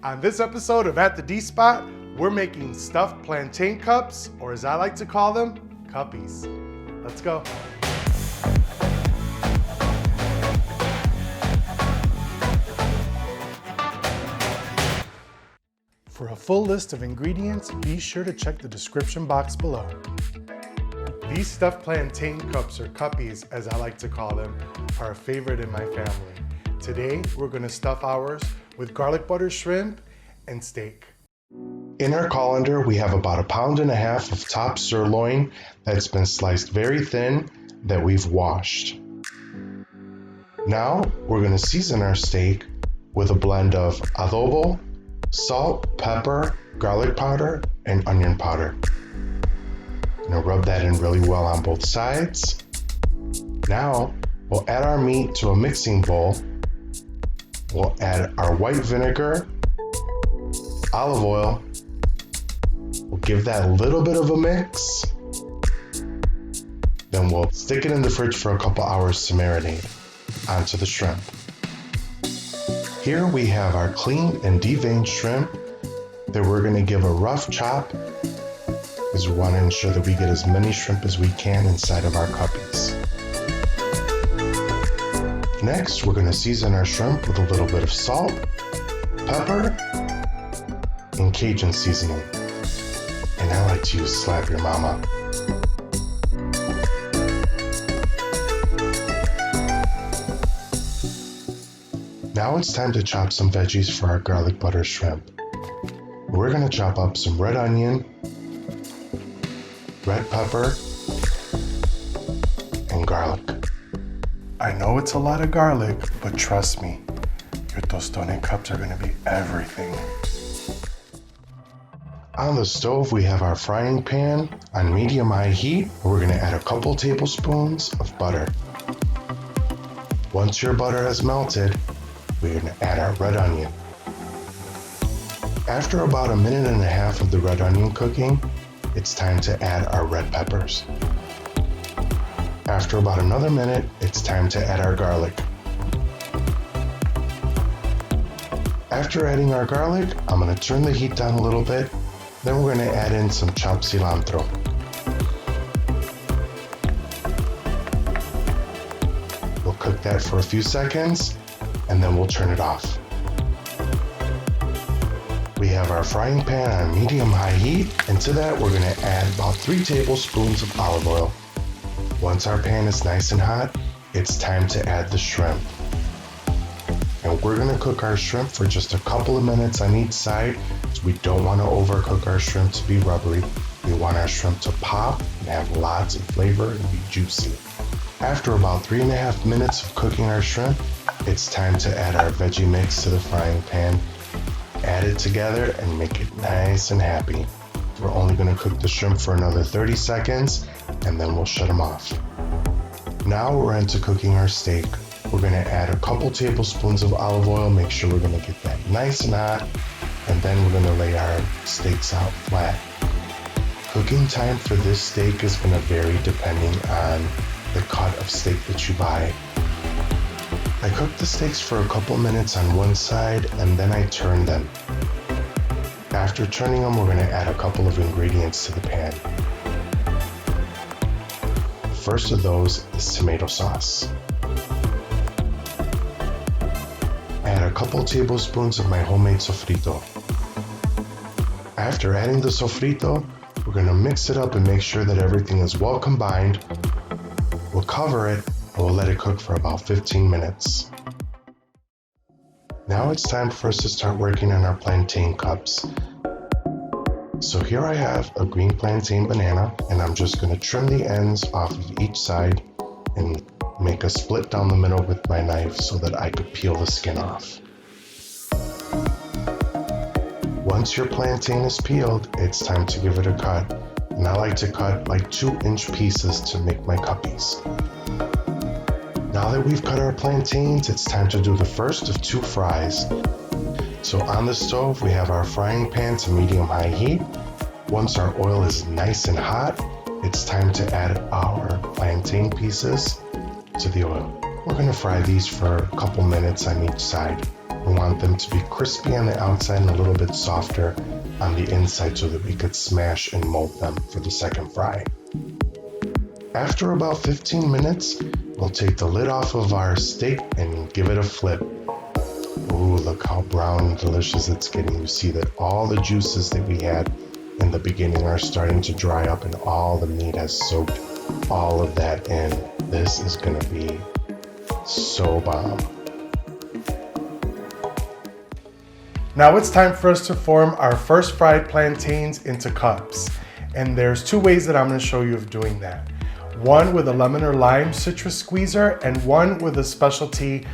On this episode of At the D Spot, we're making stuffed plantain cups, or as I like to call them, Cuppies. Let's go. For a full list of ingredients, be sure to check the description box below. These stuffed plantain cups, or Cuppies as I like to call them, are a favorite in my family. Today, we're going to stuff ours with garlic butter shrimp and steak. In our colander, we have about 1.5 pounds of top sirloin that's been sliced very thin that we've washed. Now, we're going to season our steak with a blend of adobo, salt, pepper, garlic powder, and onion powder. I'm going to rub that in really well on both sides. Now, we'll add our meat to a mixing bowl. We'll add our white vinegar, olive oil. We'll give that a little bit of a mix. Then we'll stick it in the fridge for a couple hours to marinate onto the shrimp. Here we have our clean and deveined shrimp that we're going to give a rough chop because we want to ensure that we get as many shrimp as we can inside of our Cuppies. Next, we're going to season our shrimp with a little bit of salt, pepper, and Cajun seasoning. And I like to use Slap Your Mama. Now it's time to chop some veggies for our garlic butter shrimp. We're going to chop up some red onion, red pepper, and garlic. I know it's a lot of garlic, but trust me, your Tostones cups are going to be everything. On the stove, we have our frying pan on medium-high heat. We're going to add a couple tablespoons of butter. Once your butter has melted, we're going to add our red onion. After about 1.5 minutes of the red onion cooking, it's time to add our red peppers. After about another minute, it's time to add our garlic. After adding our garlic, I'm going to turn the heat down a little bit. Then we're going to add in some chopped cilantro. We'll cook that for a few seconds, and then we'll turn it off. We have our frying pan on medium-high heat, and to that we're going to add about 3 tablespoons of olive oil. Once our pan is nice and hot, it's time to add the shrimp. And we're going to cook our shrimp for just a couple of minutes on each side, so we don't want to overcook our shrimp to be rubbery. We want our shrimp to pop and have lots of flavor and be juicy. After about 3.5 minutes of cooking our shrimp, it's time to add our veggie mix to the frying pan. Add it together and make it nice and happy. We're only going to cook the shrimp for another 30 seconds and then we'll shut them off. Now we're into cooking our steak. We're going to add a couple tablespoons of olive oil, make sure we're going to get that nice and hot, and then we're going to lay our steaks out flat. Cooking time for this steak is going to vary depending on the cut of steak that you buy. I cook the steaks for a couple minutes on one side and then I turn them. After turning them, we're going to add a couple of ingredients to the pan. First of those is tomato sauce. Add a couple tablespoons of my homemade sofrito. After adding the sofrito, we're going to mix it up and make sure that everything is well combined. We'll cover it and we'll let it cook for about 15 minutes. Now it's time for us to start working on our plantain cups. So here I have a green plantain banana, and I'm just going to trim the ends off of each side and make a split down the middle with my knife so that I could peel the skin off. Once your plantain is peeled, it's time to give it a cut. And I like to cut like 2-inch pieces to make my Cuppies. Now that we've cut our plantains, it's time to do the first of 2 fries. So on the stove, we have our frying pan to medium-high heat. Once our oil is nice and hot, it's time to add our plantain pieces to the oil. We're going to fry these for a couple minutes on each side. We want them to be crispy on the outside and a little bit softer on the inside so that we could smash and mold them for the second fry. After about 15 minutes, we'll take the lid off of our steak and give it a flip. Ooh, look how brown and delicious it's getting. You see that all the juices that we had in the beginning are starting to dry up and all the meat has soaked all of that in. This is gonna be so bomb. Now it's time for us to form our first fried plantains into cups. And there's two ways that I'm gonna show you of doing that. One with a lemon or lime citrus squeezer and one with a specialty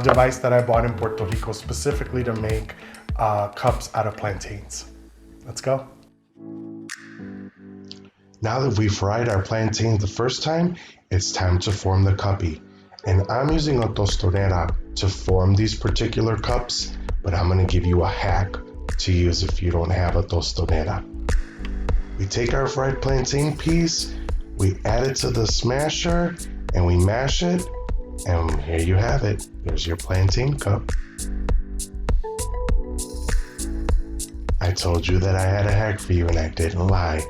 device that I bought in Puerto Rico specifically to make cups out of plantains. Let's go. Now that we've fried our plantains the first time, it's time to form the cuppy. And I'm using a tostonera to form these particular cups, but I'm gonna give you a hack to use if you don't have a tostonera. We take our fried plantain piece, we add it to the smasher, and we mash it, and here you have it. There's your plantain cup. I told you that I had a hack for you, and I didn't lie.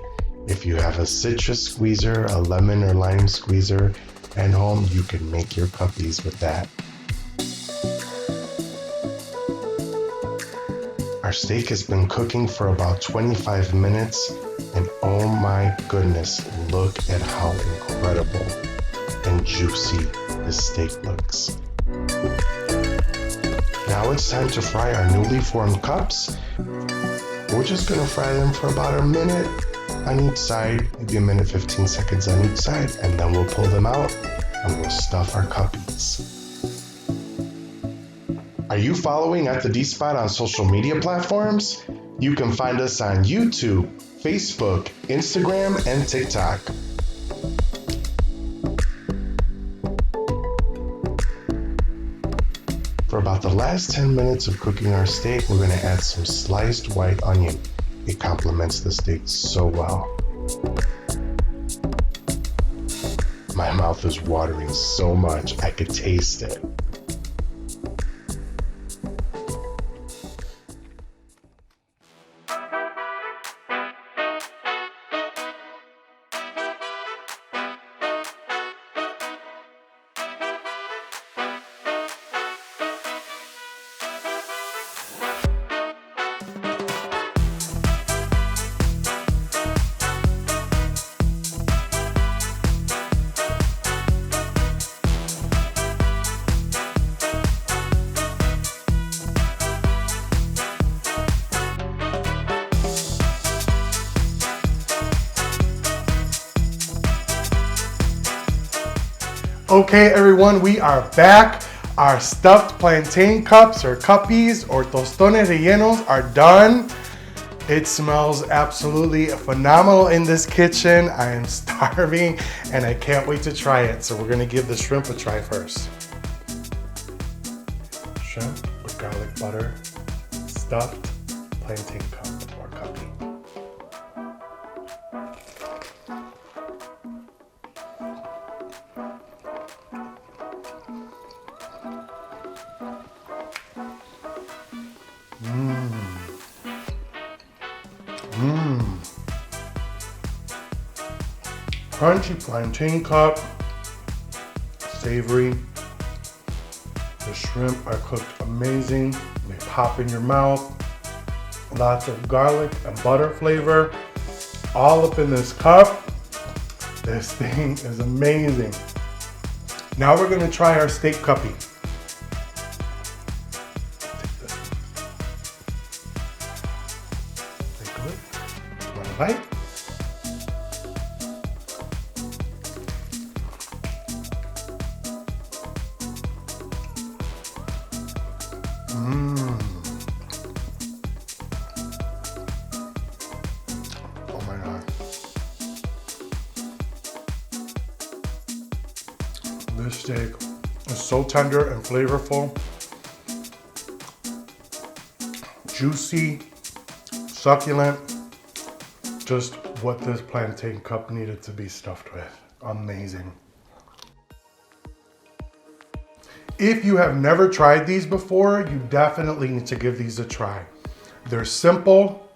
If you have a citrus squeezer, a lemon or lime squeezer at home, you can make your cuppies with that. Our steak has been cooking for about 25 minutes, and oh my goodness, look at how incredible and juicy this steak looks. Now it's time to fry our newly formed cups. We're just gonna fry them for about a minute on each side, maybe a minute, 15 seconds on each side, and then we'll pull them out and we'll stuff our cuppies. Are you following at the D Spot on social media platforms? You can find us on YouTube, Facebook, Instagram, and TikTok. For about the last 10 minutes of cooking our steak, we're going to add some sliced white onion. It complements the steak so well. My mouth is watering so much, I could taste it. Okay, everyone, we are back. Our stuffed plantain cups or cuppies or tostones rellenos are done. It smells absolutely phenomenal in this kitchen. I am starving and I can't wait to try it. So we're gonna give the shrimp a try first. Shrimp with garlic butter, stuffed plantain cup or cuppy. Crunchy plantain cup, savory. The shrimp are cooked amazing. They pop in your mouth. Lots of garlic and butter flavor, all up in this cup. This thing is amazing. Now we're gonna try our steak cuppy. Take a look. Want a bite? Oh my God. This steak is so tender and flavorful. Juicy, succulent. Just what this plantain cup needed to be stuffed with. Amazing. If you have never tried these before, you definitely need to give these a try. They're simple.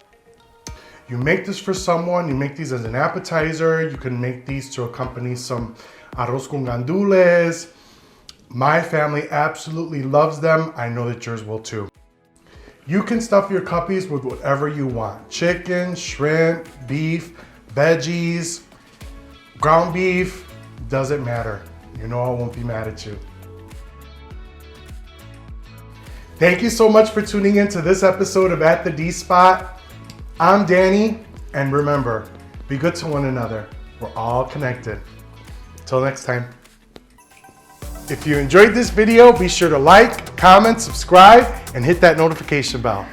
You make this for someone, you make these as an appetizer, you can make these to accompany some arroz con gandules. My family absolutely loves them. I know that yours will too. You can stuff your Cuppies with whatever you want. Chicken, shrimp, beef, veggies, ground beef, doesn't matter. You know I won't be mad at you. Thank you so much for tuning in to this episode of At the D Spot. I'm Danny, and remember, be good to one another. We're all connected. Till next time. If you enjoyed this video, be sure to like, comment, subscribe, and hit that notification bell.